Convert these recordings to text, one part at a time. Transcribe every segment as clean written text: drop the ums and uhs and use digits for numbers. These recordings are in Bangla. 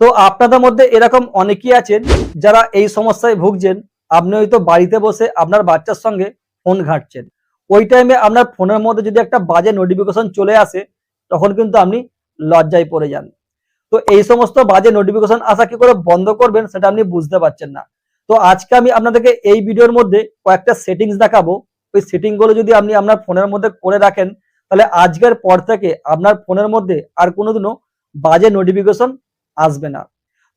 তো আপনাদের মধ্যে এরকম অনেকেই আছেন যারা এই সমস্যায় ভুগছেন। আপনি হয়তো বাড়িতে বসে আপনার বাচ্চার সঙ্গে ফোন ঘাঁটছেন, ওই টাইমে আপনার ফোনের মধ্যে যদি একটা বাজে নোটিফিকেশন চলে আসে, তখন কিন্তু আপনি লজ্জায় পড়ে যান। তো এই সমস্ত বাজে নোটিফিকেশন আসা কি করে বন্ধ করবেন সেটা আপনি বুঝতে পারছেন না। তো আজকে আমি আপনাদেরকে এই ভিডিওর মধ্যে কয়েকটা সেটিংস দেখাবো। ওই সেটিং গুলো যদি আপনি আপনার ফোনের মধ্যে করে রাখেন, তাহলে আজকের পর থেকে আপনার ফোনের মধ্যে আর কোনোদিনও বাজে নোটিফিকেশন আসবে না।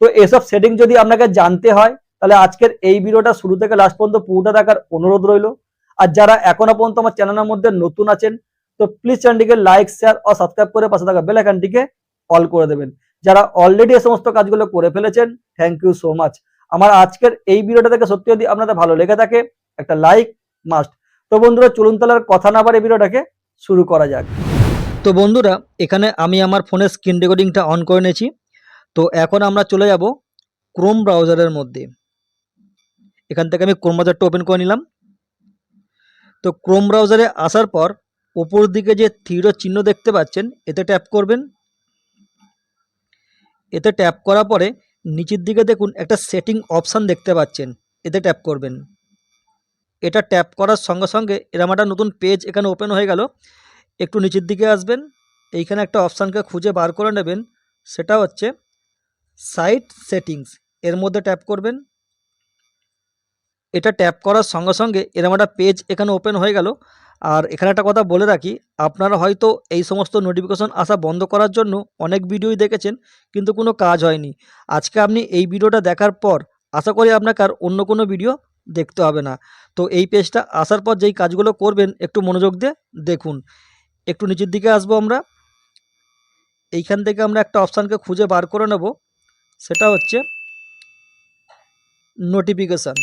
তো এসব সেটিং যদি আপনাকে জানতে হয়, তাহলে আজকের এই ভিডিওটা শুরু থেকে লাস্ট পর্যন্ত পুরোটা দেখার অনুরোধ রইল। আর যারা এখনো পর্যন্ত আমার চ্যানেলের মধ্যে নতুন আছেন, তো প্লিজ চ্যানেলটিকে লাইক, শেয়ার ও সাবস্ক্রাইব করে পাশে থাকা বেল আইকনটিকে অল করে দেবেন। যারা অলরেডি এই সমস্ত কাজগুলো করে ফেলেছেন, থ্যাংক ইউ সো মাচ। আমার আজকের এই ভিডিওটা থেকে সত্যি যদি আপনাদের ভালো লেগে থাকে, একটা লাইক মাস্ট। তো বন্ধুরা চলুন তাহলে আর কথা না বাড়িয়ে এই ভিডিওটাকে শুরু করা যাক। তো বন্ধুরা, এখানে আমি আমার ফোনের স্ক্রিন রেকর্ডিংটা অন করে নিয়েছি। তো এখন আমরা চলে যাব ক্রোম ব্রাউজারের মধ্যে। এখান থেকে আমি ক্রোম ব্রাউজারটা ওপেন করে নিলাম। তো ক্রোম ব্রাউজারে আসার পর উপর দিকে যে তীরের চিহ্ন দেখতে পাচ্ছেন, এতে ট্যাপ করবেন। এতে ট্যাপ করার পরে নিচের দিকে দেখুন একটা সেটিং অপশান দেখতে পাচ্ছেন, এতে ট্যাপ করবেন। এটা ট্যাপ করার সঙ্গে সঙ্গে এরকম একটা নতুন পেজ এখানে ওপেন হয়ে গেল। একটু নিচের দিকে আসবেন, এইখানে একটা অপশানকে খুঁজে বার করে নেবেন, সেটা হচ্ছে সাইট সেটিংস। এর মধ্যে ট্যাপ করবেন। এটা ট্যাপ করার সঙ্গে সঙ্গে এরকম একটা পেজ এখানে ওপেন হয়ে গেল। আর এখানে একটা কথা বলে রাখি, আপনারা হয়তো এই সমস্ত নোটিফিকেশন আসা বন্ধ করার জন্য অনেক ভিডিওই দেখেছেন, কিন্তু কোনো কাজ হয়নি। আজকে আপনি এই ভিডিওটা দেখার পর আশা করি আপনাকে আর অন্য কোনো ভিডিও দেখতে হবে না। তো এই পেজটা আসার পর যেই কাজগুলো করবেন একটু মনোযোগ দিয়ে দেখুন। একটু নিচের দিকে আসবো আমরা। এইখান থেকে আমরা একটা অপশানকে খুঁজে বার করে নেব, সেটা হচ্ছে নোটিফিকেশান।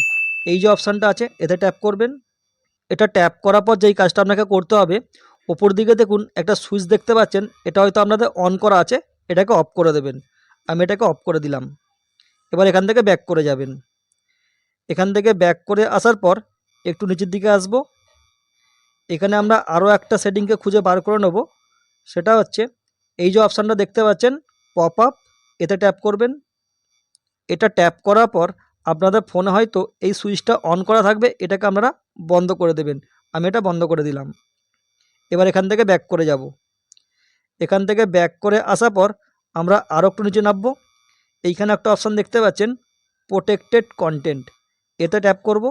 এই যে অপশানটা আছে এতে ট্যাপ করবেন। এটা ট্যাপ করার পর যেই কাজটা আপনাকে করতে হবে, ওপর দিকে দেখুন একটা সুইচ দেখতে পাচ্ছেন, এটা হয়তো আপনাদের অন করা আছে, এটাকে অফ করে দেবেন। আমি এটাকে অফ করে দিলাম। এবার এখান থেকে ব্যাক করে যাবেন। এখান থেকে ব্যাক করে আসার পর একটু নিচের দিকে আসব। এখানে আমরা আরও একটা সেটিংকে খুঁজে বার করে নেব, সেটা হচ্ছে এই যে অপশানটা দেখতে পাচ্ছেন পপ আপ, এতে ট্যাপ করবেন। এটা ট্যাপ করার পর আপনাদের ফোনে হয়তো এই সুইচটা অন করা থাকবে, এটাকে আপনারা বন্ধ করে দেবেন। আমি এটা বন্ধ করে দিলাম। এবার এখান থেকে ব্যাক করে যাব। এখান থেকে ব্যাক করে আসার পর আমরা আরও একটু নিচে নামবো। এইখানে একটা অপশান দেখতে পাচ্ছেন প্রোটেক্টেড কন্টেন্ট, এতে ট্যাপ করব।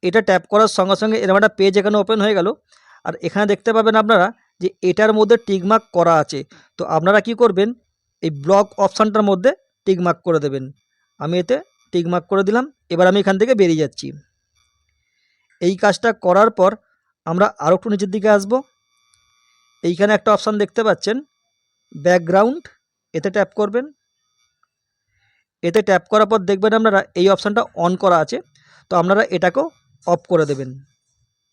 এটা ট্যাপ করার সঙ্গে সঙ্গে এরকম একটা পেজ এখানে ওপেন হয়ে গেল। আর এখানে দেখতে পাবেন আপনারা যে এটার মধ্যে টিকমার্ক করা আছে। তো আপনারা কি করবেন, এই ব্লক অপশানটার মধ্যে টিকমার্ক করে দেবেন। আমি এতে টিকমার্ক করে দিলাম। এবার আমি এখান থেকে বেরিয়ে যাচ্ছি। এই কাজটা করার পর আমরা আরও একটু নিচের দিকে আসব। এইখানে একটা অপশান দেখতে পাচ্ছেন ব্যাকগ্রাউন্ড, এতে ট্যাপ করবেন। এতে ট্যাপ করার পর দেখবেন আপনারা এই অপশানটা অন করা আছে, তো আপনারা এটাকেও অফ করে দেবেন।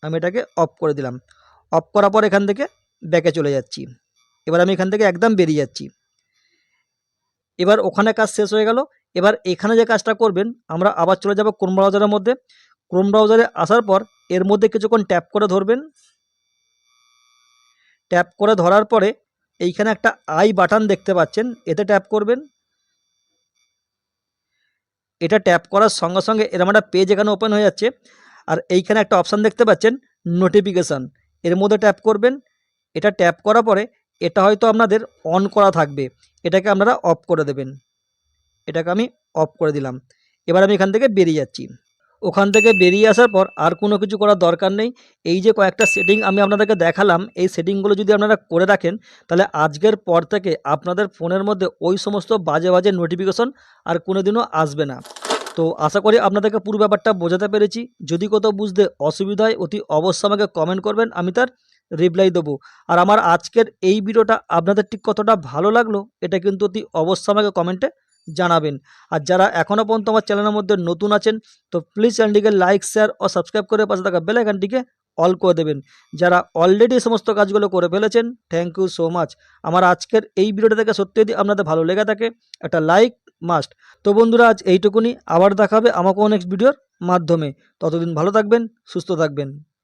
আমি এটাকে অফ করে দিলাম। অফ করার পর এখান থেকে ব্যাকে চলে যাচ্ছি। এবার আমি এখান থেকে একদম বেরিয়ে যাচ্ছি। এবার ওখানে কাজ শেষ হয়ে গেল। এবার এখানে যে কাজটা করবেন, আমরা আবার চলে যাব ক্রোম ব্রাউজারের মধ্যে। ক্রোম ব্রাউজারে আসার পর এর মধ্যে কিছুক্ষণ ট্যাপ করে ধরবেন। ট্যাপ করে ধরার পরে এইখানে একটা আই বাটন দেখতে পাচ্ছেন, এতে ট্যাপ করবেন। এটা ট্যাপ করার সঙ্গে সঙ্গে এরকম একটা পেজ এখানে ওপেন হয়ে যাচ্ছে। আর এইখানে একটা অপশান দেখতে পাচ্ছেন নোটিফিকেশান, এর মধ্যে ট্যাপ করবেন। এটা ট্যাপ করার পরে এটা হয়তো আপনাদের অন করা থাকবে, এটাকে আপনারা অফ করে দেবেন। এটাকে আমি অফ করে দিলাম। এবার আমি এখান থেকে বেরিয়ে যাচ্ছি। ওখান থেকে বেরিয়ে আসার পর আর কোনো কিছু করার দরকার নেই। এই যে কয়েকটা সেটিং আমি আপনাদেরকে দেখালাম, এই সেটিংগুলো যদি আপনারা করে রাখেন, তাহলে আজকের পর থেকে আপনাদের ফোনের মধ্যে ওই সমস্ত বাজে বাজে নোটিফিকেশন আর কোনোদিনও আসবে না। তো আশা করি আপনাদেরকে পুরো ব্যাপারটা বোঝাতে পেরেছি। যদি কোথাও বুঝতে অসুবিধা হয় অতি অবশ্যই আমাকে কমেন্ট করবেন, আমি তার রিপ্লাই দেবো। আর আমার আজকের এই ভিডিওটা আপনাদের ঠিক কতটা ভালো লাগলো, এটা কিন্তু অতি অবশ্যই আমাকে কমেন্টে জানাবেন। আর যারা এখনও পর্যন্ত আমার চ্যানেলের মধ্যে নতুন আছেন, তো প্লিজ চ্যানেলটিকে লাইক, শেয়ার ও সাবস্ক্রাইব করে পাশে থাকা বেল আইকনটিকে অল করে দেবেন। যারা অলরেডি সমস্ত কাজগুলো করে ফেলেছেন, থ্যাংক ইউ সো মাচ। আমার আজকের এই ভিডিওটা থেকে সত্যি যদি আপনাদের ভালো লেগে থাকে, একটা লাইক মাস্ট। তো বন্ধুরা আজ এইটুকুনি, আবার দেখা হবে আমাকে নেক্সট ভিডিওর মাধ্যমে। ততদিন ভালো থাকবেন, সুস্থ থাকবেন।